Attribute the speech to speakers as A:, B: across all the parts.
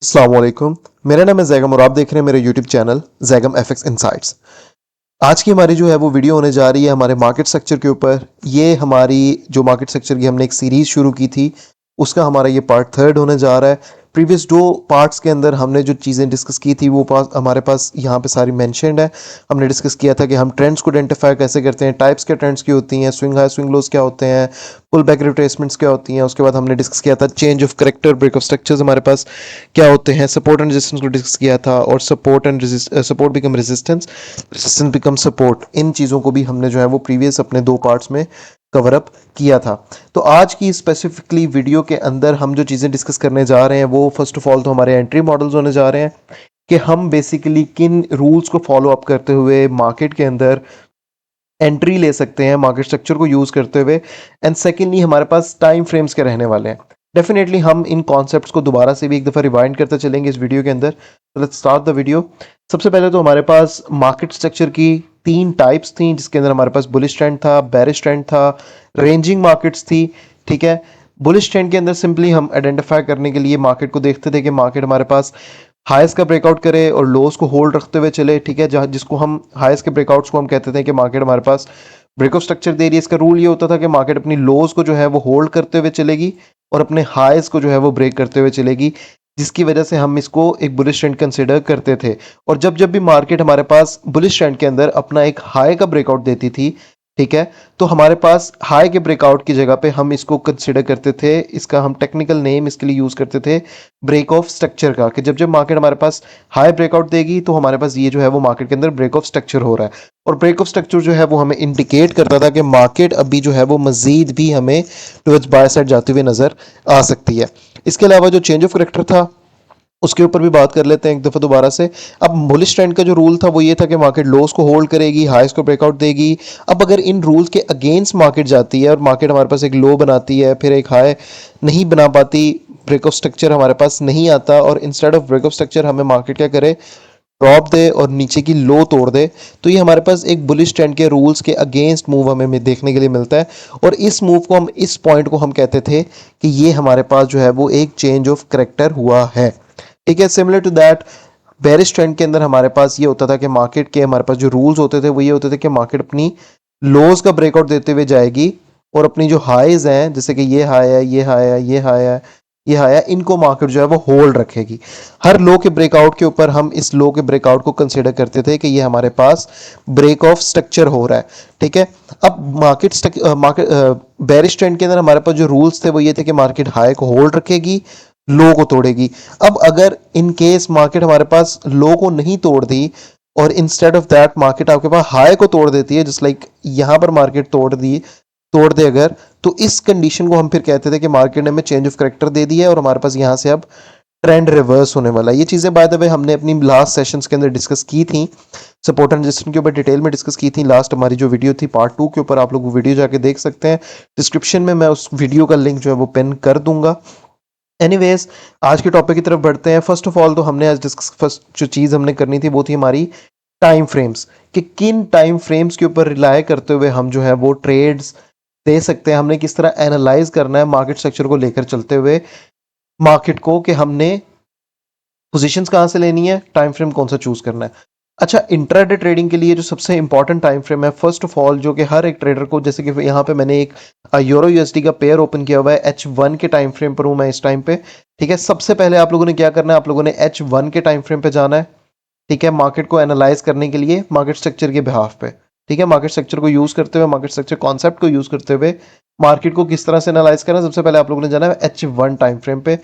A: अस्सलाम वालेकुम। मेरा नाम है जैगम और आप देख रहे हैं मेरे YouTube channel Zaigham FX insights. आज की हमारी जो है वो वीडियो होने जा रही है हमारे मार्केट स्ट्रक्चर के ऊपर। ये हमारी जो मार्केट स्ट्रक्चर की हमने एक सीरीज़ शुरू की थी, उसका हमारा ये पार्ट थर्ड होने जा रहा है। प्रीवियस दो पार्ट्स के अंदर हमने जो चीज़ें डिस्कस की थी वो हमारे पास यहाँ पे सारी मेंशन्ड है। हमने डिस्कस किया था कि हम ट्रेंड्स को आइडेंटिफाई कैसे करते हैं, टाइप्स के ट्रेंड्स की होती हैं, स्विंग हाई स्विंग लोज क्या होते हैं, पुल बैक रिट्रेसमेंट्स क्या होती हैं। उसके बाद हमने डिस्कस किया था change of character, break of structures हमारे पास क्या होते हैं, सपोर्ट एंड रेजिस्टेंस को डिस्कस किया था, और support become resistance, resistance become support. इन चीज़ों को भी हमने जो है वो प्रीवियस अपने दो पार्ट्स में कवर अप किया था। तो आज की स्पेसिफिकली वीडियो के अंदर हम जो चीज़ें डिस्कस करने जा रहे हैं वो फर्स्ट ऑफ ऑल तो हमारे एंट्री मॉडल्स होने जा रहे हैं कि हम बेसिकली किन रूल्स को फॉलो अप करते हुए मार्केट के अंदर एंट्री ले सकते हैं मार्केट स्ट्रक्चर को यूज़ करते हुए। एंड सेकेंडली हमारे पास टाइम फ्रेम्स के रहने वाले हैं। डेफिनेटली हम इन कॉन्सेप्ट्स को दोबारा से भी एक दफ़ा रिवाइंड करते चलेंगे इस वीडियो के अंदर। तो लेट्स स्टार्ट द वीडियो। सबसे पहले तो हमारे पास मार्केट स्ट्रक्चर की तीन टाइप्स थी, जिसके अंदर हमारे पास बुलिश ट्रेंड था, बेरिश ट्रेंड था, रेंजिंग मार्केट्स थी। ठीक है, बुलिश ट्रेंड के अंदर सिंपली हम आइडेंटिफाई करने के लिए मार्केट को देखते थे कि मार्केट हमारे पास हाईस का ब्रेकआउट करे और लोस को होल्ड रखते हुए चले। ठीक है, जहाँ जिसको हम हाईस के ब्रेकआउट्स को हम कहते थे कि मार्केट हमारे पास ब्रेक ऑफ स्ट्रक्चर दे रही है। इसका रूल ये होता था कि मार्केट अपनी लोज को जो है वो होल्ड करते हुए चलेगी और अपने हाईस को जो है वो ब्रेक करते हुए चलेगी, जिसकी वजह से हम इसको एक बुलिश ट्रेंड कंसिडर करते थे। और जब जब भी मार्केट हमारे पास बुलिश ट्रेंड के अंदर अपना एक हाई का ब्रेकआउट देती थी, ठीक है, तो हमारे पास हाई के ब्रेकआउट की जगह पे हम इसको कंसिडर करते थे, इसका हम टेक्निकल नेम इसके लिए यूज करते थे ब्रेक ऑफ स्ट्रक्चर का, कि जब जब मार्केट हमारे पास हाई ब्रेकआउट देगी तो हमारे पास ये जो है वो मार्केट के अंदर ब्रेक ऑफ स्ट्रक्चर हो रहा है। और ब्रेक ऑफ स्ट्रक्चर जो है वो हमें इंडिकेट करता था कि मार्केट अभी जो है वो मजीद भी हमें टुवर्ड्स बाय साइड जाते हुए नजर आ सकती है। इसके अलावा जो चेंज ऑफ करेक्टर था उसके ऊपर भी बात कर लेते हैं एक दफ़ा दोबारा से। अब बुलिश ट्रेंड का जो रूल था वो ये था कि मार्केट लोस को होल्ड करेगी, हाईस को ब्रेकआउट देगी। अब अगर इन रूल्स के अगेंस्ट मार्केट जाती है और मार्केट हमारे पास एक लो बनाती है, फिर एक हाई नहीं बना पाती, ब्रेक ऑफ स्ट्रक्चर हमारे पास नहीं आता, और instead of break of structure हमें मार्केट क्या करे, ड्रॉप दे और नीचे की लो तोड़ दे, तो ये हमारे पास एक बुलिश ट्रेंड के रूल्स के अगेंस्ट मूव हमें देखने के लिए मिलता है। और इस मूव को हम, इस पॉइंट को हम कहते थे कि ये हमारे पास जो है वो एक चेंज ऑफ करेक्टर हुआ है। ठीक है, similar to that bearish trend के अंदर हमारे पास ये होता था कि मार्केट के हमारे पास जो रूल्स होते थे वो ये होते थे कि मार्केट अपनी लोज का ब्रेकआउट देते हुए जाएगी और अपनी जो हाईज हैं, जैसे कि ये हाई है, ये हाई है, ये हाई है, ये हाई है, इनको मार्केट जो है वो होल्ड रखेगी। हर लो के ब्रेकआउट के ऊपर हम इस लो के ब्रेकआउट को कंसीडर करते थे कि ये हमारे पास ब्रेक ऑफ स्ट्रक्चर हो रहा है। ठीक है, अब मार्केट बेरिश ट्रेंड के अंदर हमारे पास जो रूल्स थे वो ये थे कि मार्केट हाई को होल्ड रखेगी, लो को तोड़ेगी। अब अगर इन केस मार्केट हमारे पास लो को नहीं तोड़ दी और इंस्टेड ऑफ दैट मार्केट आपके पास हाई को तोड़ देती है, जस्ट लाइक यहां पर मार्केट तोड़ दे अगर, तो इस कंडीशन को हम फिर कहते थे कि मार्केट ने हमें चेंज ऑफ करेक्टर दे दिया है और हमारे पास यहां से अब ट्रेंड रिवर्स होने वाला है। ये चीजें बाय द वे हमने अपनी लास्ट सेशंस के अंदर डिस्कस की थी, सपोर्ट एंड रेजिस्टेंस के ऊपर डिटेल में डिस्कस की थी। लास्ट हमारी जो वीडियो थी पार्ट 2 के ऊपर, आप लोग वो वीडियो जाके देख सकते हैं। डिस्क्रिप्शन में मैं उस वीडियो का लिंक जो है वो पिन कर दूंगा। एनीवेज, आज के टॉपिक की तरफ बढ़ते हैं। फर्स्ट ऑफ ऑल तो हमने आज डिस्कस, फर्स्ट जो चीज़ हमने करनी थी वो थी हमारी टाइम फ्रेम्स, कि किन टाइम फ्रेम्स के ऊपर रिलाय करते हुए हम जो है वो ट्रेड्स दे सकते हैं। हमने किस तरह एनालाइज करना है मार्केट स्ट्रक्चर को लेकर चलते हुए मार्केट को, कि हमने पोजीशंस कहाँ से लेनी है, टाइम फ्रेम कौन सा चूज करना है। अच्छा, इंट्राडे ट्रेडिंग के लिए जो सबसे इंपॉर्टेंट टाइम फ्रेम है, फर्स्ट ऑफ ऑल जो कि हर एक ट्रेडर को, जैसे कि यहाँ पे मैंने एक यूरो यूएसडी का पेयर ओपन किया हुआ है, H1 के टाइम फ्रेम पर हूँ मैं इस टाइम पे। ठीक है, सबसे पहले आप लोगों ने क्या करना है, आप लोगों ने H1 के टाइम फ्रेम पे जाना है। ठीक है, मार्केट को एनालाइज करने के लिए मार्केट स्ट्रक्चर के बिहाफ पे। ठीक है, मार्केट स्ट्रक्चर को यूज करते हुए, मार्केट स्ट्रक्चर कॉन्सेप्ट को यूज करते हुए मार्केट को किस तरह से एनालाइज करना है, सबसे पहले आप लोगों ने जाना है H1 टाइम फ्रेम पे।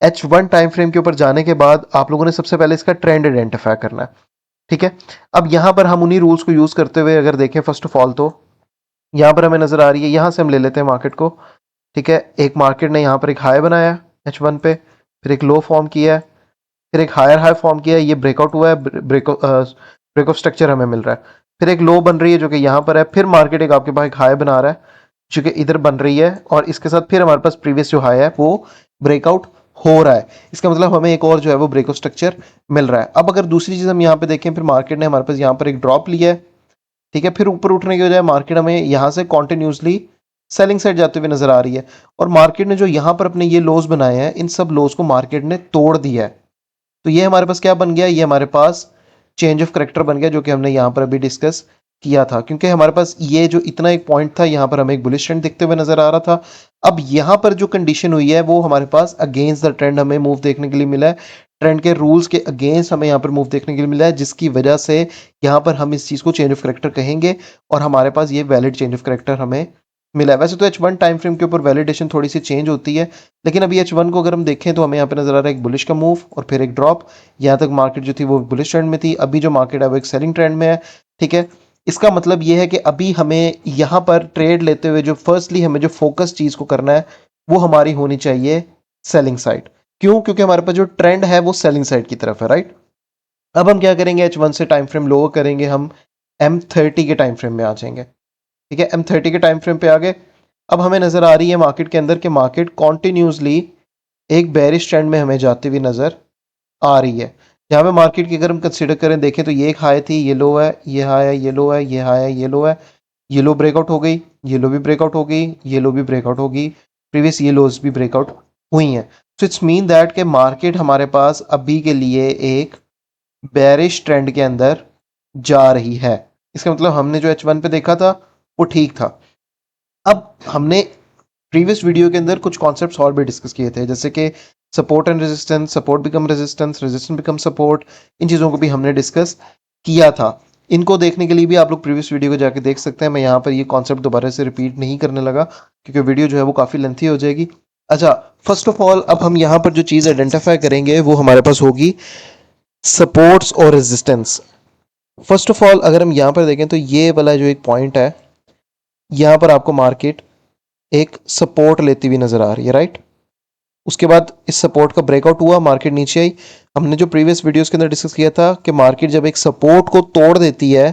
A: H1 टाइम फ्रेम के ऊपर जाने के बाद आप लोगों ने सबसे पहले इसका ट्रेंड आइडेंटिफाई करना है। ठीक है, अब यहां पर हम उन्हीं रूल्स को यूज करते हुए अगर देखें, फर्स्ट ऑफ ऑल तो यहां पर हमें नजर आ रही है, यहां से हम ले लेते हैं मार्केट को। ठीक है, एक मार्केट ने यहां पर एक हाई बनाया H1 पे, फिर एक लो फॉर्म किया है, फिर एक हायर हाई फॉर्म किया है, ये ब्रेकआउट हुआ है, ब्रेक ऑफ स्ट्रक्चर हमें मिल रहा है। फिर एक लो बन रही है जो कि यहां पर है, फिर मार्केट एक आपके पास एक हाई बना रहा है जो कि इधर बन रही है, और इसके साथ फिर हमारे पास प्रीवियस जो हाई है वो ब्रेकआउट हो रहा है। इसका मतलब हमें एक और जो है वो ब्रेक ऑफ स्ट्रक्चर मिल रहा है। अब अगर दूसरी चीज हम यहाँ पे देखें, फिर मार्केट ने हमारे पास यहाँ पर एक ड्रॉप लिया है। ठीक है, फिर ऊपर उठने की बजाय मार्केट हमें यहाँ से कॉन्टिन्यूसली सेलिंग साइड जाते हुए नजर आ रही है, और मार्केट ने जो यहाँ पर अपने ये लोज बनाए हैं, इन सब लोज को मार्केट ने तोड़ दिया है। तो ये हमारे पास क्या बन गया, ये हमारे पास चेंज ऑफ करेक्टर बन गया, जो कि हमने यहाँ पर अभी डिस्कस किया था। क्योंकि हमारे पास ये जो इतना एक पॉइंट था, यहाँ पर हमें एक बुलिश ट्रेंड दिखते हुए नजर आ रहा था। अब यहाँ पर जो कंडीशन हुई है वो हमारे पास अगेंस्ट द ट्रेंड हमें मूव देखने के लिए मिला है। ट्रेंड के रूल्स के अगेंस्ट हमें यहाँ पर मूव देखने के लिए मिला है, जिसकी वजह से यहाँ पर हम इस चीज़ को चेंज ऑफ करेक्टर कहेंगे और हमारे पास ये वैलिड चेंज ऑफ करेक्टर हमें मिला है। वैसे तो H1 टाइम फ्रेम के ऊपर वैलिडेशन थोड़ी सी चेंज होती है, लेकिन अभी H1 को अगर हम देखें तो हमें यहाँ पे नजर आ रहा है एक बुलिश का मूव और फिर एक ड्रॉप। यहाँ तक मार्केट जो थी वो बुलिश ट्रेंड में थी, अभी जो मार्केट है वो एक सेलिंग ट्रेंड में है। ठीक है, इसका मतलब ये है कि अभी हमें यहाँ पर ट्रेड लेते हुए जो फर्स्टली हमें जो फोकस चीज को करना है वो हमारी होनी चाहिए सेलिंग साइड। क्यों? क्योंकि हमारे पास जो ट्रेंड है वो सेलिंग साइड की तरफ है, राइट। अब हम क्या करेंगे, H1 से टाइम फ्रेम लोअर करेंगे, हम M30 के टाइम फ्रेम में आ जाएंगे। ठीक है, M30 के टाइम फ्रेम पे आ गए। अब हमें नजर आ रही है मार्केट के अंदर कि मार्केट कॉन्टिन्यूसली एक बेरिश ट्रेंड में हमें जाती हुई नजर आ रही है। यहाँ पे मार्केट की अगर हम कंसिडर करें, देखें तो ये एक हाई थी, ये लो है, ये हाई है, ये लो है, ये हाई है, ये लो है, ये लो ब्रेकआउट हो गई, ये लो भी ब्रेकआउट हो गई, ये लो भी ब्रेकआउट होगी, प्रीवियस ये लोज भी ब्रेकआउट हुई हैं। सो इट्स मीन दैट के मार्केट हमारे पास अभी के लिए एक बेरिश ट्रेंड के अंदर जा रही है। इसका मतलब हमने जो H1 पे देखा था वो ठीक था। अब हमने प्रीवियस वीडियो के अंदर कुछ कॉन्सेप्ट्स और भी डिस्कस किए थे, जैसे कि support and resistance, support become resistance, resistance become support. इन चीज़ों को भी हमने डिस्कस किया था। इनको देखने के लिए भी आप लोग प्रीवियस वीडियो को जाके देख सकते हैं। मैं यहाँ पर ये कॉन्सेप्ट दोबारा से रिपीट नहीं करने लगा क्योंकि वीडियो जो है वो काफ़ी लेंथी हो जाएगी। अच्छा, फर्स्ट ऑफ ऑल अब हम यहाँ पर जो चीज़ आइडेंटिफाई करेंगे वो हमारे पास होगी सपोर्ट्स और रेजिस्टेंस। फर्स्ट ऑफ ऑल अगर हम यहाँ पर देखें तो ये वाला जो एक पॉइंट है, यहाँ पर आपको मार्केट एक सपोर्ट लेती हुई नजर आ रही है, राइट। उसके बाद इस सपोर्ट का ब्रेकआउट हुआ, मार्केट नीचे आई। हमने जो प्रीवियस वीडियोस के अंदर डिस्कस किया था कि मार्केट जब एक सपोर्ट को तोड़ देती है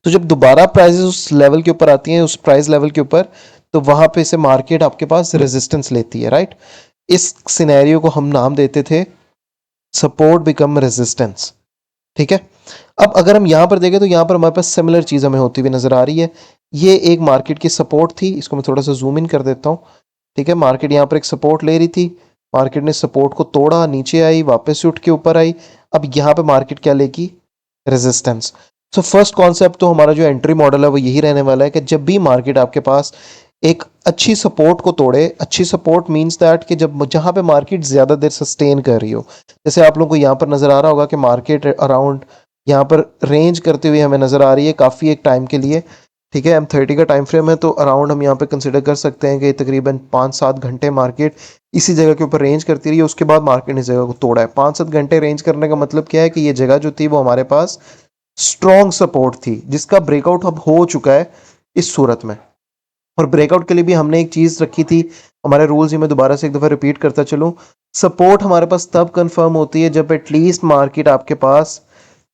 A: तो जब दोबारा प्राइसेस उस लेवल के ऊपर आती हैं, उस प्राइस लेवल के ऊपर, तो वहां पे से मार्केट आपके पास रेजिस्टेंस लेती है, राइट। इस सिनेरियो को हम नाम देते थे सपोर्ट बिकम रेजिस्टेंस। ठीक है, अब अगर हम यहाँ पर देखें तो यहाँ पर हमारे पास सिमिलर चीज़ हमें होती हुई नजर आ रही है। ये एक मार्केट की सपोर्ट थी, इसको मैं थोड़ा सा जूम इन कर देता हूँ। ठीक है, मार्केट यहाँ पर एक सपोर्ट ले रही थी, मार्केट ने सपोर्ट को तोड़ा, नीचे आई, वापस से उठ के ऊपर आई। अब यहाँ पे मार्केट क्या लेगी, रेजिस्टेंस। सो फर्स्ट कॉन्सेप्ट तो हमारा जो एंट्री मॉडल है वो यही रहने वाला है कि जब भी मार्केट आपके पास एक अच्छी सपोर्ट को तोड़े, अच्छी सपोर्ट मींस दैट कि जब जहां पे मार्केट ज़्यादा देर सस्टेन कर रही हो, जैसे आप लोगों को यहाँ पर नज़र आ रहा होगा कि मार्केट अराउंड यहाँ पर रेंज करते हुए हमें नज़र आ रही है काफ़ी एक टाइम के लिए। ठीक है, M30 का टाइम फ्रेम है, तो अराउंड हम यहाँ पे कंसिडर कर सकते हैं कि तकरीबन 5-7 घंटे मार्केट इसी जगह के ऊपर रेंज करती रही है। उसके बाद मार्केट ने इस जगह को तोड़ा है। 5-7 घंटे रेंज करने का मतलब क्या है कि ये जगह जो थी वो हमारे पास स्ट्रॉन्ग सपोर्ट थी, जिसका ब्रेकआउट अब हो चुका है इस सूरत में। और ब्रेकआउट के लिए भी हमने एक चीज़ रखी थी, हमारे रूल्स ही मैं दोबारा से एक दफ़ा रिपीट करता चलूँ। सपोर्ट हमारे पास तब कंफर्म होती है जब एटलीस्ट मार्केट आपके पास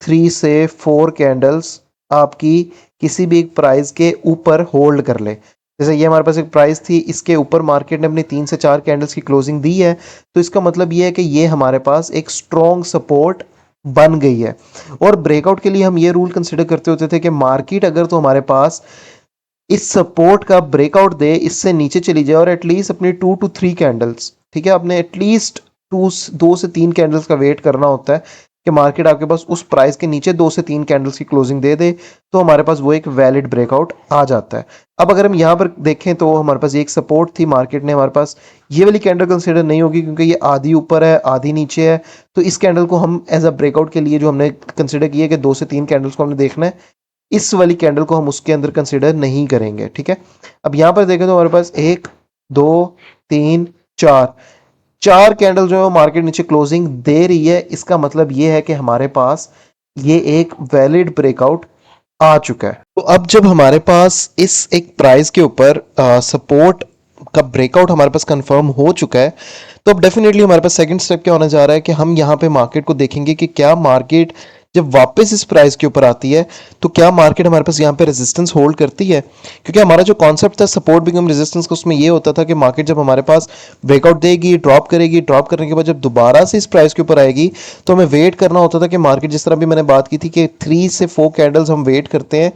A: 3 से 4 कैंडल्स आपकी किसी भी एक प्राइस के ऊपर होल्ड कर ले। जैसे ये हमारे पास एक प्राइस थी, इसके ऊपर मार्केट ने अपनी 3 से 4 कैंडल्स की क्लोजिंग दी है, तो इसका मतलब ये है कि ये हमारे पास एक स्ट्रॉन्ग सपोर्ट बन गई है। और ब्रेकआउट के लिए हम ये रूल कंसिडर करते होते थे कि मार्केट अगर तो हमारे पास इस सपोर्ट का ब्रेकआउट दे, इससे नीचे चली जाए और एटलीस्ट अपनी 2 to 3 कैंडल्स, ठीक है, आपने एटलीस्ट 2 से 3 कैंडल्स का वेट करना होता है कि मार्केट आपके पास उस प्राइस के नीचे 2 से 3 कैंडल्स की क्लोजिंग दे दे, तो हमारे पास वो एक वैलिड ब्रेकआउट आ जाता है। अब अगर हम यहाँ पर देखें तो हमारे पास एक सपोर्ट थी, मार्केट ने हमारे पास ये वाली कैंडल कंसिडर नहीं होगी क्योंकि ये आधी ऊपर है आधी नीचे है, तो इस कैंडल को हम एज अ ब्रेकआउट के लिए जो हमने कंसिडर किया कि 2 से 3 कैंडल्स को हमने देखना है, इस वाली कैंडल को हम उसके अंदर कंसिडर नहीं करेंगे। ठीक है, अब यहां पर देखें तो हमारे पास 1 2 3 4 कैंडल जो है वो मार्केट नीचे क्लोजिंग दे रही है। इसका मतलब ये है कि हमारे पास ये एक वैलिड ब्रेकआउट आ चुका है। तो अब जब हमारे पास इस एक प्राइस के ऊपर सपोर्ट का ब्रेकआउट हमारे पास कंफर्म हो चुका है, तो अब डेफिनेटली हमारे पास सेकंड स्टेप क्या होने जा रहा है कि हम यहाँ पे मार्केट को देखेंगे कि क्या मार्केट जब वापस इस प्राइस के ऊपर आती है तो क्या मार्केट हमारे पास यहाँ पे रेजिस्टेंस होल्ड करती है। क्योंकि हमारा जो कॉन्सेप्ट था सपोर्ट बिकम रेजिस्टेंस का, उसमें ये होता था कि मार्केट जब हमारे पास ब्रेकआउट देगी, ड्रॉप करेगी, ड्रॉप करने के बाद जब दोबारा से इस प्राइस के ऊपर आएगी तो हमें वेट करना होता था कि मार्केट, जिस तरह भी मैंने बात की थी कि 3 से 4 कैंडल्स हम वेट करते हैं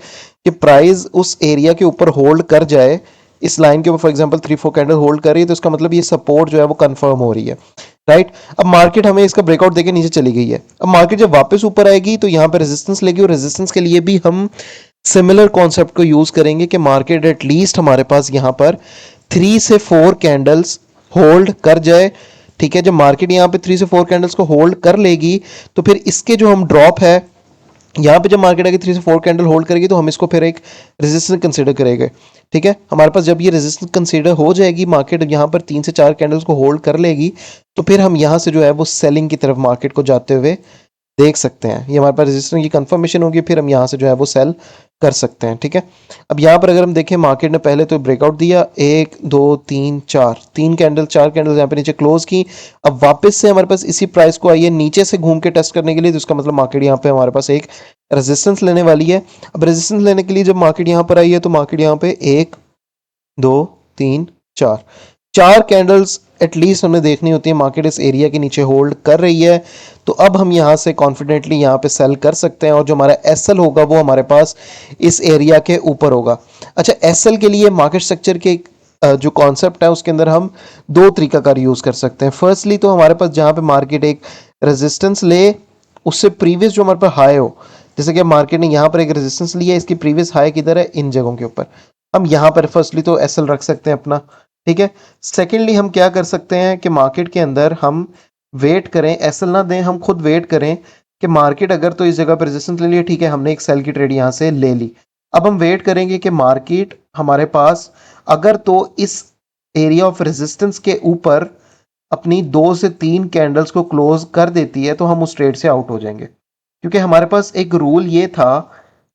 A: कि प्राइस उस एरिया के ऊपर होल्ड कर जाए, इस लाइन के ऊपर फॉर एग्जांपल 3-4 कैंडल होल्ड कर रही है, तो इसका मतलब ये सपोर्ट जो है वो कंफर्म हो रही है। राइट। अब मार्केट हमें इसका ब्रेकआउट देके नीचे चली गई है। अब मार्केट जब वापस ऊपर आएगी तो यहाँ पे रेजिस्टेंस लेगी, और रेजिस्टेंस के लिए भी हम सिमिलर कॉन्सेप्ट को यूज करेंगे कि मार्केट एटलीस्ट हमारे पास यहाँ पर 3 से 4 कैंडल्स होल्ड कर जाए। ठीक है, जब मार्केट यहाँ पे 3 से 4 कैंडल्स को होल्ड कर लेगी तो फिर इसके जो हम ड्रॉप है यहाँ पे, जब मार्केट आगे 3 से 4 कैंडल होल्ड करेगी तो हम इसको फिर एक रेजिस्टेंस कंसीडर करेंगे। ठीक है, हमारे पास जब ये रेजिस्टेंस कंसीडर हो जाएगी, मार्केट यहाँ पर 3 से 4 कैंडल्स को होल्ड कर लेगी, तो फिर हम यहाँ से जो है वो सेलिंग की तरफ मार्केट को जाते हुए देख सकते हैं। ये हमारे पास रेजिस्टेंस की कंफर्मेशन होगी, फिर हम यहाँ से जो है वो सेल कर सकते हैं। ठीक है, अब यहाँ पर अगर हम देखें, मार्केट ने पहले तो ब्रेकआउट दिया, 1 2 3 4 3 कैंडल 4 कैंडल यहाँ पे नीचे क्लोज की। अब वापस से हमारे पास इसी प्राइस को आई है नीचे से घूम के टेस्ट करने के लिए, तो इसका मतलब मार्केट यहाँ पे हमारे पास एक रेजिस्टेंस लेने वाली है। अब रेजिस्टेंस लेने के लिए जब मार्केट यहाँ पर आई है तो मार्केट यहाँ पे 1 2 3 4 4 कैंडल्स एटलीस्ट हमें देखनी होती है, मार्केट इस एरिया के नीचे होल्ड कर रही है। तो अब हम यहाँ से कॉन्फिडेंटली यहाँ पे सेल कर सकते हैं, और जो हमारा एसएल होगा वो हमारे पास इस एरिया के ऊपर होगा। अच्छा, एसएल के लिए मार्केट स्ट्रक्चर के जो कॉन्सेप्ट है उसके अंदर हम दो तरीकाकार यूज कर सकते हैं। फर्स्टली तो हमारे पास जहाँ पे मार्केट एक रेजिस्टेंस ले, उससे प्रीवियस जो हमारे पास हाई हो, जैसे कि मार्केट ने यहाँ पर एक रेजिस्टेंस लिया, इसकी प्रीवियस हाई किधर है, इन जगहों के ऊपर, हम यहाँ पर फर्स्टली तो एसएल रख सकते हैं अपना। ठीक है, सेकेंडली हम क्या कर सकते हैं कि मार्केट के अंदर हम वेट करें, एसएल ना दें, हम खुद वेट करें कि मार्केट अगर तो इस जगह पर रेजिस्टेंस ले लिया, ठीक है, हमने एक सेल की ट्रेड यहाँ से ले ली। अब हम वेट करेंगे कि मार्केट हमारे पास अगर तो इस एरिया ऑफ रेजिस्टेंस के ऊपर अपनी 2 से 3 कैंडल्स को क्लोज कर देती है, तो हम उस ट्रेड से आउट हो जाएंगे। क्योंकि हमारे पास एक रूल ये था,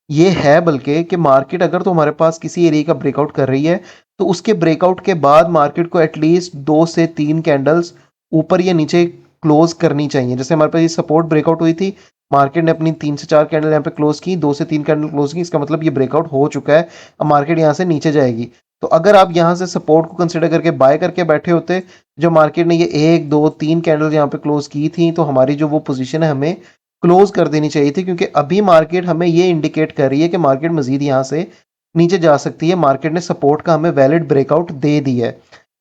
A: ये है बल्कि, कि मार्केट अगर तो हमारे पास किसी एरिया का ब्रेकआउट कर रही है तो उसके ब्रेकआउट के बाद मार्केट को एटलीस्ट 2 से 3 कैंडल्स ऊपर या नीचे क्लोज करनी चाहिए। जैसे हमारे पास ये सपोर्ट ब्रेकआउट हुई थी, मार्केट ने अपनी 3 से 4 कैंडल यहाँ पे क्लोज की, 2 से 3 कैंडल क्लोज की, इसका मतलब ये ब्रेकआउट हो चुका है। अब मार्केट यहाँ से नीचे जाएगी, तो अगर आप यहाँ से सपोर्ट को कंसिडर करके बाय करके बैठे होते, जो मार्केट ने ये 1 2 3 कैंडल यहाँ पे क्लोज की थी, तो हमारी जो वो पोजीशन है हमें क्लोज कर देनी चाहिए थी, क्योंकि अभी मार्केट हमें ये इंडिकेट कर रही है कि मार्केट मजीद यहाँ से नीचे जा सकती है। मार्केट ने सपोर्ट का हमें वैलिड ब्रेकआउट दे दी है।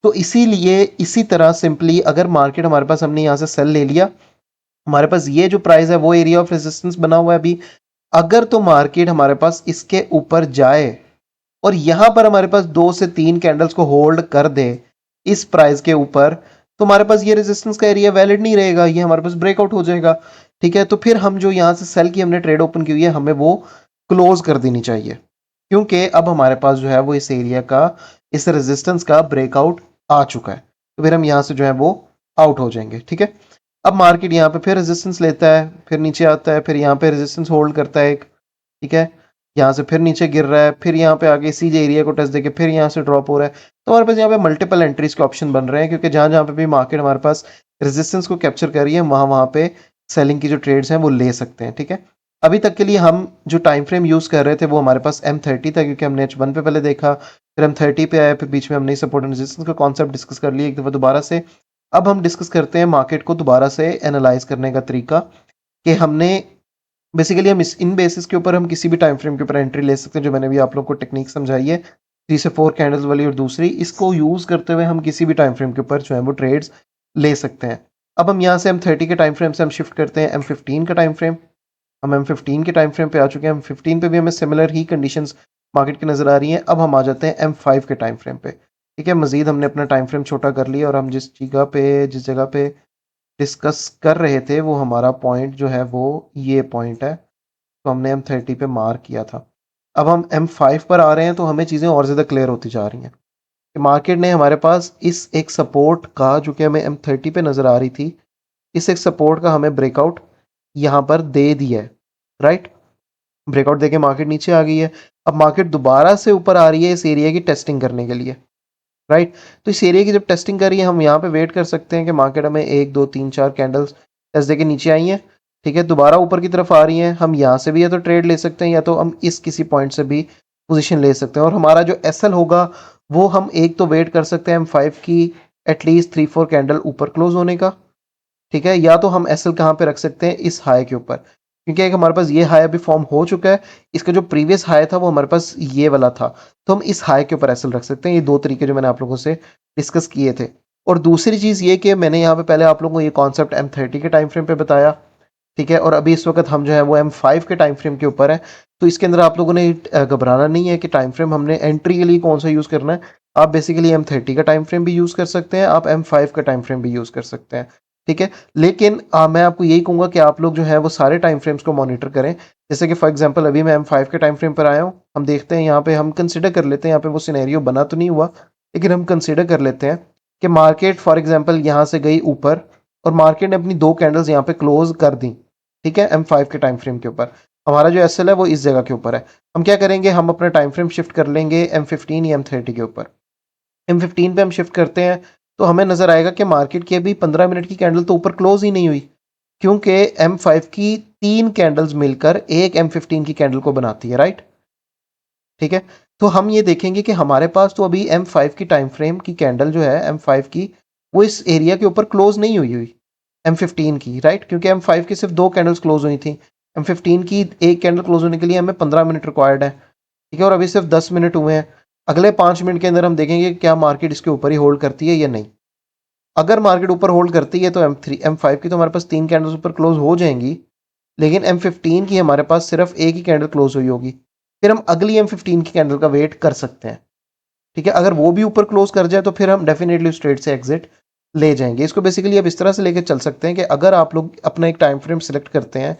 A: तो इसीलिए इसी तरह सिंपली अगर मार्केट हमारे पास, हमने यहाँ से सेल ले लिया, हमारे पास ये जो प्राइस है वो एरिया ऑफ रेजिस्टेंस बना हुआ है अभी, अगर तो मार्केट हमारे पास इसके ऊपर जाए और यहां पर हमारे पास 2 से 3 कैंडल्स को होल्ड कर दे इस प्राइस के ऊपर, तो हमारे पास ये रेजिस्टेंस का एरिया वैलिड नहीं रहेगा, ये हमारे पास ब्रेकआउट हो जाएगा। ठीक है, तो फिर हम जो यहाँ से सेल की हमने ट्रेड ओपन की हुई है, हमें वो क्लोज कर देनी चाहिए, क्योंकि अब हमारे पास जो है वो इस एरिया का, इस रेजिस्टेंस का ब्रेकआउट आ चुका है। तो फिर हम यहाँ से जो है वो आउट हो जाएंगे। ठीक है, अब मार्केट यहाँ पे फिर रेजिस्टेंस लेता है, फिर नीचे आता है, फिर यहाँ पे रेजिस्टेंस होल्ड करता है एक। ठीक है, यहाँ से फिर नीचे गिर रहा है, फिर यहाँ पे आगे इसी एरिया को टच देके फिर यहाँ से ड्रॉप हो रहा है। तो हमारे पास यहाँ पे मल्टीपल एंट्रीज के ऑप्शन बन रहे हैं, क्योंकि जहाँ जहाँ पे भी मार्केट हमारे पास रेजिस्टेंस को कैप्चर कर रही है, वहाँ वहाँ पे सेलिंग की जो ट्रेड्स हैं वो ले सकते हैं। ठीक है, अभी तक के लिए हम जो टाइम फ्रेम यूज कर रहे थे वो हमारे पास M30 था, क्योंकि हमने H1 पे पहले देखा, फिर M30 पे आया, फिर बीच में हमने सपोर्ट एंड रेजिस्टेंस का कॉन्सेप्ट डिस्कस कर लिया एक दफा दोबारा से। अब हम डिस्कस करते हैं मार्केट को दोबारा से एनालाइज करने का तरीका, कि हमने बेसिकली हम इन बेसिस के ऊपर हम किसी भी टाइम फ्रेम के ऊपर एंट्री ले सकते हैं, जो मैंने भी आप लोग को टेक्निक समझाई है 3 से 4 कैंडल्स वाली, और दूसरी इसको यूज करते हुए हम किसी भी टाइम फ्रेम के ऊपर जो है वो ट्रेड्स ले सकते हैं। अब हम यहाँ से M30 के टाइम फ्रेम से हम शिफ्ट करते हैं M15 का टाइम फ्रेम। हम M15 के टाइम फ्रेम पे आ चुके हैं। M15 पे भी हमें सिमिलर ही कंडीशंस मार्केट की नजर आ रही हैं। अब हम आ जाते हैं M5 के टाइम फ्रेम पे। ठीक है, मजीद हमने अपना टाइम फ्रेम छोटा कर लिया, और हम जिस जगह पे डिस्कस कर रहे थे वो हमारा पॉइंट जो है वो ये पॉइंट है, तो हमने M30 पे मार्क किया था। अब हम M5 पर आ रहे हैं, तो हमें चीज़ें और ज़्यादा क्लियर होती जा रही हैं कि मार्केट ने हमारे पास इस एक सपोर्ट का, जो कि हमें M30 पे नज़र आ रही थी, इस एक सपोर्ट का हमें ब्रेकआउट यहाँ पर दे दिया है। राइट, ब्रेकआउट देके मार्केट नीचे आ गई है। अब मार्केट दोबारा से ऊपर आ रही है इस एरिया की टेस्टिंग करने के लिए। राइट, तो इस एरिया की जब टेस्टिंग कर रही है, हम यहाँ पे वेट कर सकते हैं कि मार्केट हमें 1 2 3 4 कैंडल्स टेस्ट देके नीचे आई हैं। ठीक है, दोबारा ऊपर की तरफ आ रही हैं, हम यहाँ से भी या तो ट्रेड ले सकते हैं, या तो हम इस किसी पॉइंट से भी पोजीशन ले सकते हैं। और हमारा जो एसएल होगा वो हम एक तो वेट कर सकते हैं M5 की एटलीस्ट 3 4 कैंडल ऊपर क्लोज होने का। ठीक है, या तो हम एसएल कहाँ पे रख सकते हैं, इस हाई के ऊपर, क्योंकि एक हमारे पास ये हाई अभी फॉर्म हो चुका है, इसका जो प्रीवियस हाई था वो हमारे पास ये वाला था, तो हम इस हाई के ऊपर एसएल रख सकते हैं। ये दो तरीके जो मैंने आप लोगों से डिस्कस किए थे। और दूसरी चीज़ ये कि मैंने यहाँ पे पहले आप लोगों को ये कॉन्सेप्ट M30 के टाइम फ्रेम पे बताया, ठीक है, और अभी इस वक्त हम जो है वो M5 के टाइम फ्रेम के ऊपर है। तो इसके अंदर आप लोगों ने घबराना नहीं है कि टाइम फ्रेम हमने एंट्री के लिए कौन सा यूज़ करना है। आप बेसिकली M30 का टाइम फ्रेम भी यूज़ कर सकते हैं, आप M5 का टाइम फ्रेम भी यूज़ कर सकते हैं, ठीक है। लेकिन मैं आपको यही कहूँगा कि आप लोग जो है वो सारे टाइम फ्रेम्स को मॉनिटर करें। जैसे कि फॉर एग्जांपल अभी मैं M5 के टाइम फ्रेम पर आया हूँ, हम देखते हैं यहाँ पे, हम कंसिडर कर लेते हैं, यहाँ पे वो सिनेरियो बना तो नहीं हुआ, लेकिन हम कंसिडर कर लेते हैं कि मार्केट फॉर एग्जांपल यहाँ से गई ऊपर और मार्केट ने अपनी 2 कैंडल्स यहाँ पे क्लोज कर दी, ठीक है, M5 के टाइम फ्रेम के ऊपर। हमारा जो एसएल है वो इस जगह के ऊपर है। हम क्या करेंगे, हम अपना टाइम फ्रेम शिफ्ट कर लेंगे M15 या M30 के ऊपर। M15 पे हम शिफ्ट करते हैं तो हमें नजर आएगा कि मार्केट की अभी 15 मिनट की कैंडल तो ऊपर क्लोज ही नहीं हुई, क्योंकि M5 की 3 कैंडल्स मिलकर एक M15 की कैंडल को बनाती है, राइट, ठीक है। तो हम ये देखेंगे कि हमारे पास तो अभी M5 की टाइम फ्रेम की कैंडल जो है M5 की, वो इस एरिया के ऊपर क्लोज नहीं हुई M15 की, राइट, क्योंकि M5 की सिर्फ 2 कैंडल्स क्लोज हुई थी। M15 की एक कैंडल क्लोज होने के लिए हमें 15 मिनट रिक्वायर्ड है, ठीक है, और अभी सिर्फ 10 मिनट हुए हैं। अगले 5 मिनट के अंदर हम देखेंगे कि क्या मार्केट इसके ऊपर ही होल्ड करती है या नहीं। अगर मार्केट ऊपर होल्ड करती है तो M5 की तो हमारे पास 3 कैंडल्स ऊपर क्लोज हो जाएंगी, लेकिन M15 की हमारे पास सिर्फ एक ही कैंडल क्लोज हुई होगी। फिर हम अगली M15 की कैंडल का वेट कर सकते हैं, ठीक है। अगर वो भी ऊपर क्लोज कर जाए तो फिर हम डेफिनेटली उस ट्रेड से एग्जिट ले जाएंगे। इसको बेसिकली अब इस तरह से लेकर चल सकते हैं कि अगर आप लोग अपना एक टाइम फ्रेम सेलेक्ट करते हैं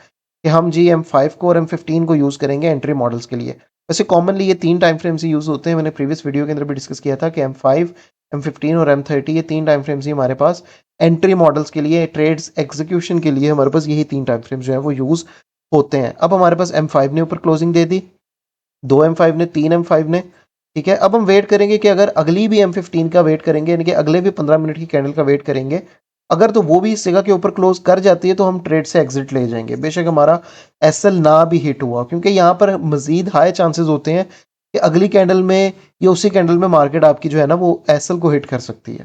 A: कि हम जी M5 को और M15 को यूज़ करेंगे एंट्री मॉडल्स के लिए। वैसे कॉमनली ये 3 टाइम फ्रेम्स ही यूज़ होते हैं, मैंने प्रीवियस वीडियो के अंदर भी डिस्कस किया था कि M5, M15 और M30 ये 3 टाइम फ्रेम्स ही हमारे पास एंट्री मॉडल्स के लिए, ट्रेड्स एग्जीक्यूशन के लिए हमारे पास यही 3 टाइम फ्रेम्स जो है वो यूज़ होते हैं। अब हमारे पास M5 ने ऊपर क्लोजिंग दे दी, 2 M5 ने, 3 M5 ने, ठीक है। अब हम वेट करेंगे कि अगर अगली भी M15 का वेट करेंगे, यानी कि अगले भी 15 मिनट की कैंडल का वेट करेंगे, अगर तो वो भी इस जगह के ऊपर क्लोज कर जाती है तो हम ट्रेड से एग्जिट ले जाएंगे, बेशक हमारा एसएल ना भी हिट हुआ, क्योंकि यहाँ पर मजीद हाई चांसेस होते हैं कि अगली कैंडल में या उसी कैंडल में मार्केट आपकी जो है ना वो एसएल को हिट कर सकती है,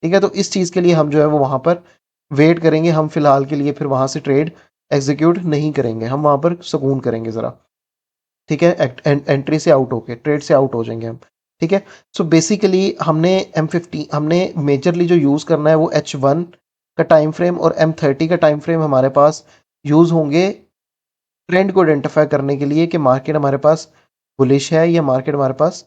A: ठीक है। तो इस चीज़ के लिए हम जो है वो वहाँ पर वेट करेंगे, हम फिलहाल के लिए फिर वहाँ से ट्रेड एग्जीक्यूट नहीं करेंगे, हम वहाँ पर सुकून करेंगे ज़रा, ठीक है। एंट्री से आउट होके ट्रेड से आउट हो जाएंगे हम, ठीक है। सो बेसिकली हमने M15 हमने मेजरली जो यूज़ करना है वो H1 का टाइम फ्रेम और M30 का टाइम फ्रेम हमारे पास यूज़ होंगे ट्रेंड को आइडेंटिफाई करने के लिए कि मार्केट हमारे पास बुलिश है या मार्केट हमारे पास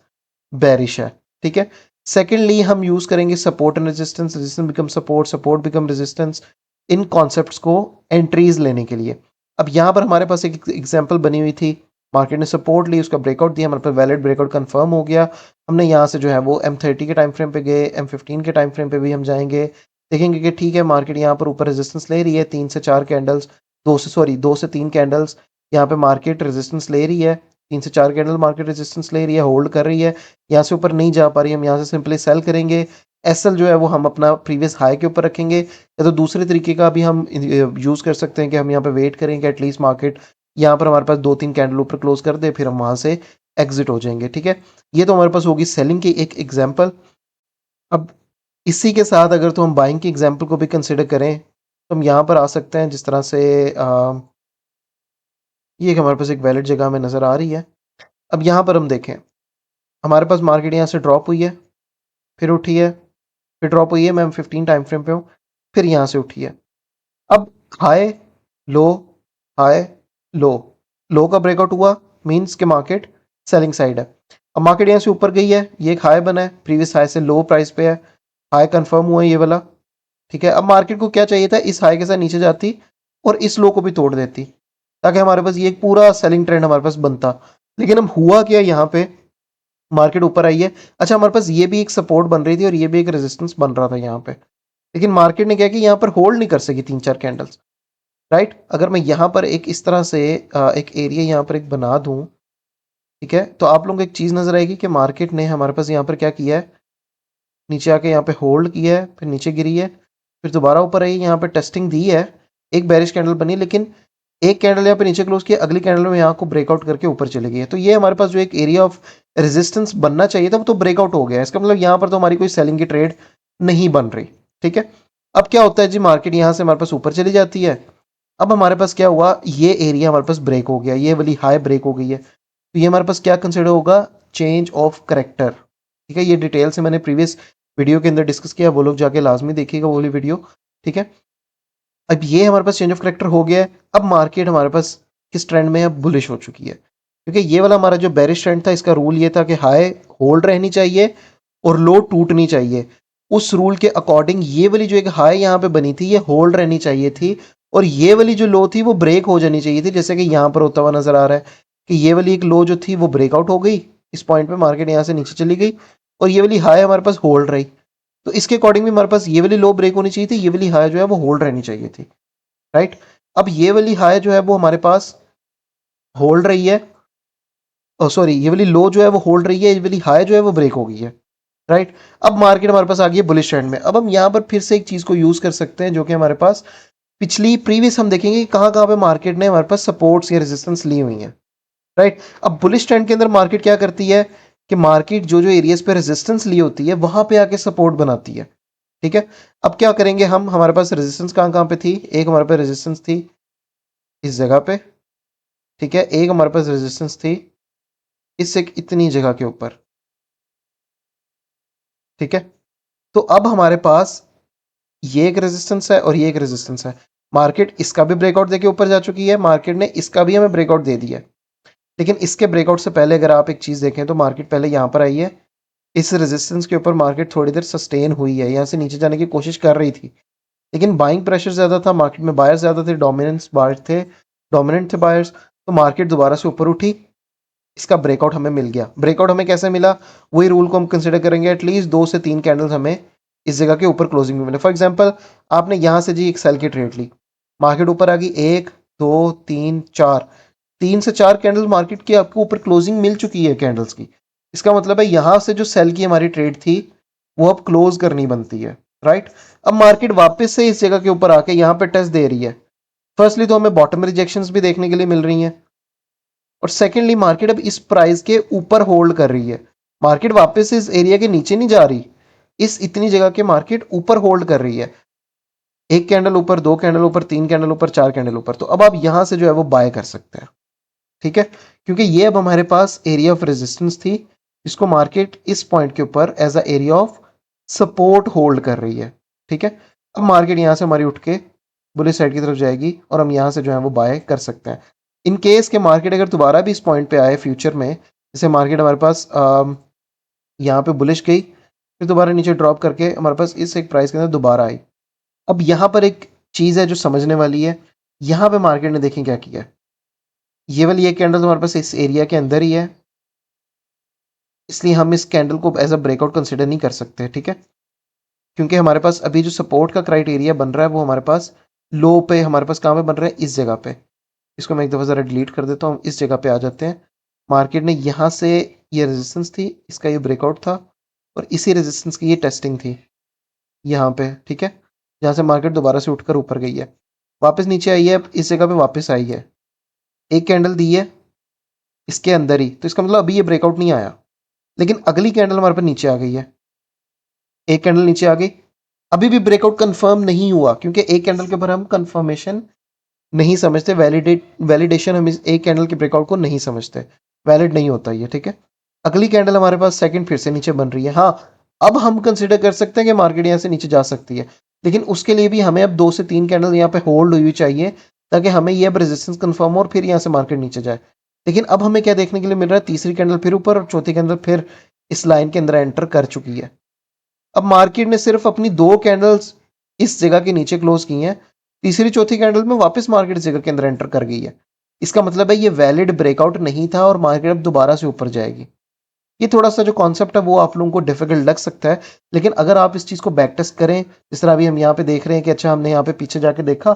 A: बेरिश है, ठीक है। सेकेंडली हम यूज़ करेंगे support and resistance, resistance become support, support become resistance, in concepts को एंट्रीज लेने के लिए। अब यहाँ पर हमारे पास एक एग्जांपल बनी हुई थी, मार्केट ने सपोर्ट ली, उसका ब्रेकआउट दिया, हमारे पास वैलिड ब्रेकआउट कंफर्म हो गया। हमने यहाँ से जो है वो M30 के टाइम फ्रेम पे गए, M15 के टाइम फ्रेम पे भी हम जाएंगे, देखेंगे कि ठीक है मार्केट यहाँ पर ऊपर रेजिस्टेंस ले रही है, 3 से 4 कैंडल्स, 2 से 3 कैंडल्स यहाँ पे मार्केट रेजिस्टेंस ले रही है, 3 से 4 कैंडल मार्केट रेजिस्टेंस ले रही है, होल्ड कर रही है, यहाँ से ऊपर नहीं जा पा रही है, हम यहाँ से सिंपली सेल करेंगे। एसएल जो है वो हम अपना प्रीवियस हाई के ऊपर रखेंगे, या तो दूसरे तरीके का भी हम यूज़ कर सकते हैं कि हम यहाँ पे वेट करेंगे एटलीस्ट मार्केट यहाँ पर हमारे पास 2-3 कैंडल ऊपर क्लोज कर दे, फिर हम वहाँ से एग्जिट हो जाएंगे, ठीक है। ये तो हमारे पास होगी सेलिंग की एक एग्जाम्पल। अब इसी के साथ अगर तो हम बाइंग की एग्जाम्पल को भी कंसिडर करें तो हम यहाँ पर आ सकते हैं, जिस तरह से ये हमारे पास एक वैलिड जगह में नज़र आ रही है। अब यहाँ पर हम देखें, हमारे पास मार्केट यहाँ से ड्रॉप हुई है, फिर उठी है, फिर ड्रॉप हुई है, मैं 15 टाइम फ्रेम पे हूँ, फिर यहाँ से उठी है। अब हाई लो, हाई लो, लो का ब्रेकआउट हुआ मींस के मार्केट सेलिंग साइड है। अब मार्केट यहाँ से ऊपर गई है, ये एक हाई बना है, प्रीवियस हाई से लो प्राइस पे है, हाई कंफर्म हुआ है ये वाला, ठीक है। अब मार्केट को क्या चाहिए था, इस हाई के साथ नीचे जाती और इस लो को भी तोड़ देती, ताकि हमारे पास ये एक पूरा सेलिंग ट्रेंड हमारे पास बनता। लेकिन अब हुआ क्या, यहाँ पे मार्केट ऊपर आई है, अच्छा हमारे पास ये भी एक सपोर्ट बन रही थी और ये भी एक रेजिस्टेंस बन रहा था यहाँ पे, लेकिन मार्केट ने क्या कि यहाँ पर होल्ड नहीं कर सकी 3-4 कैंडल्स, राइट। अगर मैं यहाँ पर एक इस तरह से एक एरिया यहाँ पर एक बना दूं, ठीक है, तो आप लोगों को एक चीज़ नजर आएगी कि मार्केट ने हमारे पास यहाँ पर क्या किया है, नीचे आके यहाँ पे होल्ड किया है, फिर नीचे गिरी है, फिर दोबारा ऊपर आई, यहाँ पे टेस्टिंग दी है, एक बेरिश कैंडल बनी, लेकिन एक कैंडल यहाँ पे नीचे क्लोज किया, अगली कैंडल में यहाँ को ब्रेकआउट करके ऊपर चली गई है। तो ये हमारे पास जो एक एरिया ऑफ रेजिस्टेंस बनना चाहिए था वो तो ब्रेकआउट हो गया, इसका मतलब यहाँ पर तो हमारी कोई सेलिंग की ट्रेड नहीं बन रही, ठीक है। अब क्या होता है जी, मार्केट यहाँ से हमारे पास ऊपर चली जाती है, अब हमारे पास क्या हुआ, ये एरिया हमारे पास ब्रेक हो गया, ये वाली हाई ब्रेक हो गई है, तो ये हमारे पास क्या कंसिडर होगा, चेंज ऑफ करेक्टर, ठीक है। ये डिटेल से मैंने प्रीवियस वीडियो के अंदर डिस्कस किया, वो लोग जाके लाजमी देखिएगा वो वाली वीडियो, ठीक है। अब ये हमारे पास चेंज ऑफ करेक्टर हो गया है। अब मार्केट हमारे पास किस ट्रेंड में अब बुलिश हो चुकी है, क्योंकि ये वाला हमारा जो बेरिश ट्रेंड था इसका रूल ये था कि हाई होल्ड रहनी चाहिए और लो टूटनी चाहिए। उस रूल के अकॉर्डिंग ये वाली जो एक हाई यहाँ पे बनी थी ये होल्ड रहनी चाहिए थी, और ये वाली जो लो थी वो ब्रेक हो जानी चाहिए थी, जैसे कि यहाँ पर होता हुआ नजर आ रहा है कि ये वाली एक लो जो थी वो ब्रेकआउट हो गई, इस पॉइंट पे मार्केट यहाँ से नीचे चली गई, और ये वाली हाई हमारे पास होल्ड रही। तो इसके अकॉर्डिंग भी हमारे पास ये वाली लो ब्रेक होनी चाहिए थी, ये वाली हाई जो है वो होल्ड रहनी चाहिए थी, राइट। अब ये वाली हाई जो है वो हमारे पास होल्ड रही है, सॉरी ये वाली लो जो है वो होल्ड रही है, ये वाली हाई जो है वो ब्रेक हो गई है, राइट। अब मार्केट हमारे पास आ गई है बुलिश ट्रेंड में। अब हम यहाँ पर फिर से एक चीज को यूज कर सकते हैं जो कि हमारे पास पिछली प्रीवियस हम देखेंगे कि कहाँ कहाँ पे मार्केट ने हमारे पास सपोर्ट्स या रेजिस्टेंस ली हुई है, राइट। अब बुलिश ट्रेंड के अंदर मार्केट क्या करती है कि मार्केट जो जो एरियाज पे रेजिस्टेंस ली होती है वहां पे आके सपोर्ट बनाती है, ठीक है। अब क्या करेंगे हम, हमारे पास रेजिस्टेंस कहाँ कहाँ पे थी, एक हमारे पास रेजिस्टेंस थी इस जगह पे, ठीक है, एक हमारे पास रेजिस्टेंस थी इस एक इतनी जगह के ऊपर, ठीक है। तो अब हमारे पास ये एक रेजिस्टेंस है और ये एक रेजिस्टेंस है। मार्केट इसका भी ब्रेकआउट देके ऊपर जा चुकी है, मार्केट ने इसका भी हमें ब्रेकआउट दे दिया है। लेकिन इसके ब्रेकआउट से पहले अगर आप एक चीज देखें तो मार्केट पहले यहां पर आई है, इस रेजिस्टेंस के ऊपर मार्केट थोड़ी देर सस्टेन हुई है, यहां से नीचे जाने की कोशिश कर रही थी, लेकिन बाइंग प्रेशर ज्यादा था, मार्केट में बायर्स ज्यादा थे, डोमिनेंट थे बायर्स, तो मार्केट दोबारा से ऊपर उठी, इसका ब्रेकआउट हमें मिल गया। ब्रेकआउट हमें कैसे मिला, वही रूल को हम कंसिडर करेंगे, एटलीस्ट 2 से 3 कैंडल्स हमें इस जगह के ऊपर क्लोजिंग में मिले। फॉर एग्जांपल आपने यहां से जी एक सेल की ट्रेड ली, मार्केट ऊपर आ गई, 1 2 3 4, 3 से 4 कैंडल मार्केट की आपको ऊपर क्लोजिंग मिल चुकी है कैंडल्स की। इसका मतलब है यहां से जो सेल की हमारी ट्रेड थी वो अब क्लोज करनी बनती है, राइट। अब मार्केट वापस से इस जगह के ऊपर आके यहाँ पे टेस्ट दे रही है। फर्स्टली तो हमें बॉटम रिजेक्शंस भी देखने के लिए मिल रही हैं, और सेकेंडली मार्केट अब इस प्राइस के ऊपर होल्ड कर रही है। मार्केट वापस इस एरिया के नीचे नहीं जा रही, इस इतनी जगह के मार्केट ऊपर होल्ड कर रही है, एक कैंडल ऊपर, 2 कैंडल ऊपर, 3 कैंडल ऊपर, 4 कैंडल ऊपर। तो अब आप यहां से जो है वो बाय कर सकते हैं, ठीक है, क्योंकि ये अब हमारे पास एरिया ऑफ रेजिस्टेंस थी, इसको मार्केट इस पॉइंट के ऊपर as a area of support hold कर रही है, ठीक है। अब मार्केट यहां से हमारी उठ के बुलिश साइड की तरफ जाएगी और हम यहां से जो है वो बाय कर सकते हैं। इन केस के मार्केट अगर दोबारा भी इस पॉइंट पे आए फ्यूचर में, जैसे मार्केट हमारे पास यहाँ पे बुलिश गई, फिर दोबारा नीचे ड्रॉप करके हमारे पास इस एक प्राइस के अंदर दोबारा आई। अब यहाँ पर एक चीज़ है जो समझने वाली है, यहाँ पे मार्केट ने देखें क्या किया है, ये वाली एक कैंडल हमारे पास इस एरिया के अंदर ही है, इसलिए हम इस कैंडल को एज अ ब्रेकआउट कंसिडर नहीं कर सकते, ठीक है, क्योंकि हमारे पास अभी जो सपोर्ट का क्राइटेरिया बन रहा है वो हमारे पास लो पे, हमारे पास कहाँ पे बन रहा है, इस जगह पे। इसको मैं एक दफ़ा ज़रा डिलीट कर देता हूँ, इस जगह पे आ जाते हैं। मार्केट ने यहाँ से ये रेजिस्टेंस थी, इसका ये ब्रेकआउट था, और इसी रेजिस्टेंस की ये टेस्टिंग थी यहाँ पे, ठीक है, जहाँ से मार्केट दोबारा से उठकर ऊपर गई है, वापस नीचे आई है, इस जगह पे वापस आई है, एक कैंडल दी है इसके अंदर ही, तो इसका मतलब अभी ये ब्रेकआउट नहीं आया, लेकिन अगली कैंडल हमारे पास नीचे आ गई है, एक कैंडल नीचे आ गई, अभी भी ब्रेकआउट कंफर्म नहीं हुआ, क्योंकि एक कैंडल के ऊपर हम कंफर्मेशन नहीं समझते, वैलिडेशन हम इस एक कैंडल के ब्रेकआउट को नहीं समझते, वैलिड नहीं होता ये, ठीक है। अगली कैंडल हमारे पास सेकंड फिर से नीचे बन रही है, हाँ अब हम कंसिडर कर सकते हैं कि मार्केट यहाँ से नीचे जा सकती है, लेकिन उसके लिए भी हमें अब 2 से 3 कैंडल यहाँ पे होल्ड हुई चाहिए, ताकि हमें ये अब रेजिस्टेंस कंफर्म हो और फिर यहाँ से मार्केट नीचे जाए। लेकिन अब हमें क्या देखने के लिए मिल रहा है, तीसरी कैंडल फिर ऊपर और चौथी कैंडल फिर इस लाइन के अंदर एंटर कर चुकी है। अब मार्केट ने सिर्फ अपनी 2 कैंडल्स इस जगह के नीचे क्लोज की हैं, तीसरी चौथी कैंडल में वापस मार्केट इस जगह के अंदर एंटर कर गई है। इसका मतलब है ये वैलिड ब्रेकआउट नहीं था और मार्केट अब दोबारा से ऊपर जाएगी। ये थोड़ा सा जो कॉन्सेप्ट है वो आप लोगों को डिफिकल्ट लग सकता है, लेकिन अगर आप इस चीज़ को बैक टेस्ट करें, जिस तरह अभी हम यहाँ पे देख रहे हैं कि अच्छा हमने यहाँ पे पीछे जाके देखा,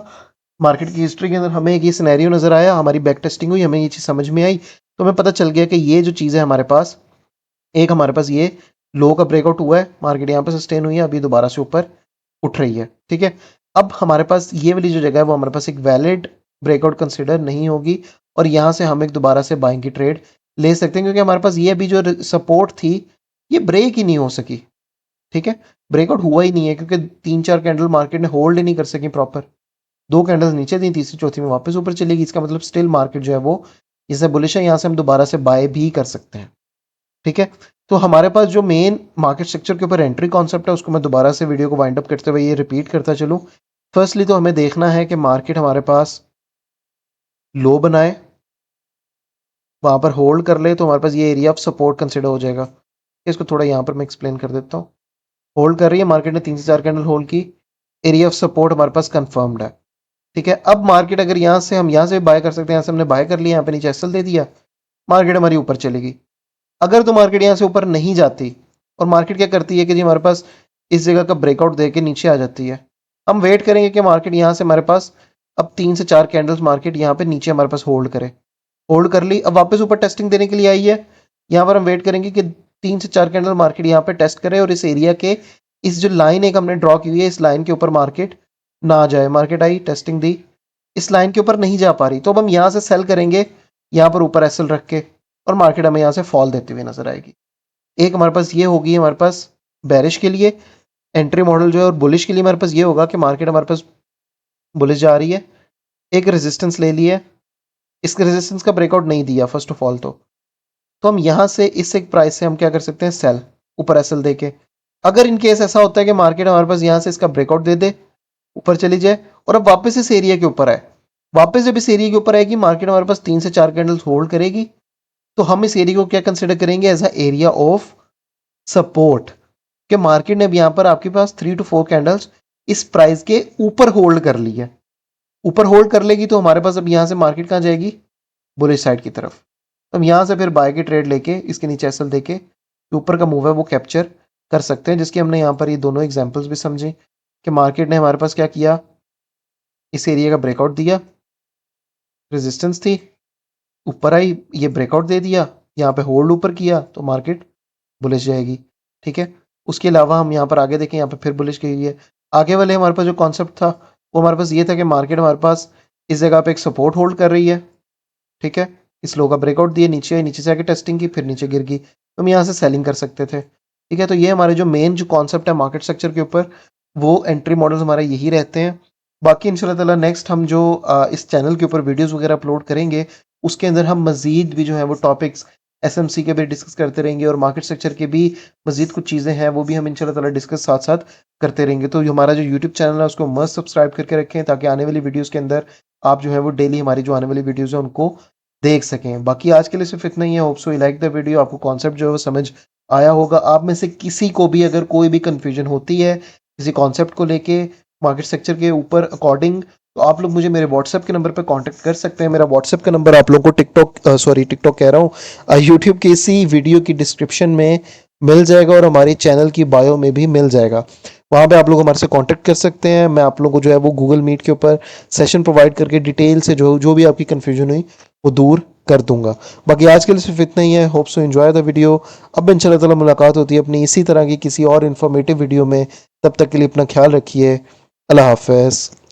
A: मार्केट की हिस्ट्री के अंदर हमें एक ये सिनेरियो नजर आया, हमारी बैक टेस्टिंग हुई, हमें ये चीज़ समझ में आई, तो हमें पता चल गया कि ये जो चीज़ है हमारे पास, एक हमारे पास ये लो का ब्रेकआउट हुआ है, मार्केट यहाँ पे सस्टेन हुई है, अभी दोबारा से ऊपर उठ रही है, ठीक है। अब हमारे पास ये वाली जो जगह है वो हमारे पास एक वैलिड ब्रेकआउट कंसिडर नहीं होगी, और यहाँ से हम एक दोबारा से बाइंग की ट्रेड ले सकते हैं, क्योंकि हमारे पास ये अभी जो सपोर्ट थी ये ब्रेक ही नहीं हो सकी, ठीक है, ब्रेकआउट हुआ ही नहीं है, क्योंकि 3 4 कैंडल मार्केट ने होल्ड ही नहीं कर सकी प्रॉपर, 2 कैंडल्स नीचे दी, तीसरी चौथी में वापस ऊपर चलेगी, इसका मतलब स्टिल मार्केट जो है वो जैसे बुलिश है, यहाँ से हम दोबारा से बाय भी कर सकते हैं, ठीक है। तो हमारे पास जो मेन मार्केट स्ट्रक्चर के ऊपर एंट्री कॉन्सेप्ट है उसको मैं दोबारा से वीडियो को वाइंड अप करते हुए ये रिपीट करता चलूँ। फर्स्टली तो हमें देखना है कि मार्केट हमारे पास लो बनाए, वहाँ पर होल्ड कर ले तो हमारे पास ये एरिया ऑफ सपोर्ट कंसिडर हो जाएगा। इसको थोड़ा यहाँ पर मैं एक्सप्लेन कर देता हूँ। होल्ड कर रही है मार्केट ने 3 से 4 कैंडल होल्ड की, एरिया ऑफ सपोर्ट हमारे पास कंफर्म्ड है। ठीक है, अब मार्केट अगर यहाँ से हम यहाँ से बाय कर सकते हैं, यहाँ से हमने बाय कर लिया, यहाँ पे नीचे एसएल दे दिया, मार्केट हमारी ऊपर चलेगी। अगर तो मार्केट यहाँ से ऊपर नहीं जाती और मार्केट क्या करती है कि जी हमारे पास इस जगह का ब्रेकआउट दे के नीचे आ जाती है, हम वेट करेंगे कि मार्केट यहाँ से हमारे पास अब 3 से 4 कैंडल्स मार्केट यहाँ पे नीचे हमारे पास होल्ड करे। होल्ड कर ली, अब वापस ऊपर टेस्टिंग देने के लिए आई है। यहाँ पर हम वेट करेंगे कि 3 से 4 कैंडल मार्केट यहाँ पे टेस्ट करे और इस एरिया के इस जो लाइन एक हमने ड्रॉ की हुई है, इस लाइन के ऊपर मार्केट ना आ जाए। मार्केट आई, टेस्टिंग दी, इस लाइन के ऊपर नहीं जा पा रही, तो अब हम यहाँ से सेल करेंगे, यहाँ पर ऊपर एसएल रख के, और मार्केट हमें यहाँ से फॉल देते हुए नजर आएगी। एक हमारे पास ये होगी हमारे पास बेरिश के लिए एंट्री मॉडल जो है, और बुलिश के लिए हमारे पास ये होगा कि मार्केट हमारे पास बुलिश जा रही है, एक रेजिस्टेंस ले ली है, इस रेजिस्टेंस का ब्रेकआउट नहीं दिया फर्स्ट ऑफ ऑल, तो हम यहाँ से इस एक प्राइस से हम क्या कर सकते हैं, सेल ऊपर एसएल देके। अगर इन केस ऐसा होता है कि मार्केट हमारे पास यहाँ से इसका ब्रेकआउट दे दे, ऊपर चली जाए और अब वापस इस एरिया के ऊपर आए, वापस जब इस एरिया के ऊपर आएगी मार्केट हमारे पास 3 से 4 कैंडल्स होल्ड करेगी, तो हम इस एरिया को क्या कंसिडर करेंगे, as a area of support. कि मार्केट ने अब यहाँ पर आपके पास 3 to 4 कैंडल्स इस प्राइस के ऊपर होल्ड कर ली है, ऊपर होल्ड कर लेगी तो हमारे पास अब यहाँ से मार्केट कहाँ जाएगी, बुलिश साइड की तरफ। तो हम यहाँ से फिर बाय की ट्रेड लेके इसके नीचे एसएल देके ऊपर का मूव है वो कैप्चर कर सकते हैं, जिसकी हमने यहाँ पर ये दोनों एग्जांपल्स भी समझे कि मार्केट ने हमारे पास क्या किया, इस एरिया का ब्रेकआउट दिया, रेजिस्टेंस थी, ऊपर आई, ये ब्रेकआउट दे दिया, यहाँ पे होल्ड ऊपर किया तो मार्केट बुलिश जाएगी। ठीक है, उसके अलावा हम यहाँ पर आगे देखें, यहाँ पे फिर बुलिश की है। आगे वाले हमारे पास जो कॉन्सेप्ट था वो हमारे पास ये था कि मार्केट हमारे पास इस जगह पे एक सपोर्ट होल्ड कर रही है। ठीक है, इस लो का ब्रेकआउट दिए, नीचे आई, नीचे से आके टेस्टिंग की, फिर नीचे गिर गई, तो हम यहाँ से सेलिंग कर सकते थे। ठीक है, तो ये हमारे जो मेन जो कॉन्सेप्ट है मार्केट स्ट्रक्चर के ऊपर, वो एंट्री मॉडल्स हमारे यही रहते हैं। बाकी इंशाल्लाह ताला नेक्स्ट हम जो इस चैनल के ऊपर वीडियोस वगैरह अपलोड करेंगे, उसके अंदर हम मजीद भी जो है वो टॉपिक्स एसएमसी के भी डिस्कस करते रहेंगे और मार्केट स्ट्रक्चर के भी मजीद कुछ चीज़ें हैं वो भी हम इंशाल्लाह ताला डिस्कस साथ साथ करते रहेंगे। तो हमारा जो यूट्यूब चैनल है उसको मस्ट सब्सक्राइब करके रखें, ताकि आने वाली वीडियोज़ के अंदर आप जो है वो डेली हमारी जो आने वाली वीडियोज़ है उनको देख सकें। बाकी आज के लिए सिर्फ इतना ही है। Hope so you like the video, आपको कॉन्सेप्ट जो है वो समझ आया होगा। आप में से किसी को भी अगर कोई भी कंफ्यूजन होती है किसी कॉन्सेप्ट को लेके मार्केट स्ट्रक्चर के ऊपर अकॉर्डिंग, तो आप लोग मुझे मेरे व्हाट्सएप के नंबर पर कांटेक्ट कर सकते हैं। मेरा व्हाट्सएप का नंबर आप लोगों को टिकटॉक कह रहा हूँ, यूट्यूब के इसी वीडियो की डिस्क्रिप्शन में मिल जाएगा और हमारी चैनल की बायो में भी मिल जाएगा। वहाँ पे आप लोग हमारे से कांटेक्ट कर सकते हैं। मैं आप लोगों को जो है वो गूगल मीट के ऊपर सेशन प्रोवाइड करके डिटेल से जो जो भी आपकी कन्फ्यूजन हुई वो दूर कर दूंगा। बाकी आज के लिए सिर्फ इतना ही है। Hope so enjoy the video. अब इंशाल्लाह ताला मुलाकात होती है अपनी इसी तरह की किसी और इन्फॉर्मेटिव वीडियो में। तब तक के लिए अपना ख्याल रखिए। अल्लाह हाफ़िज़।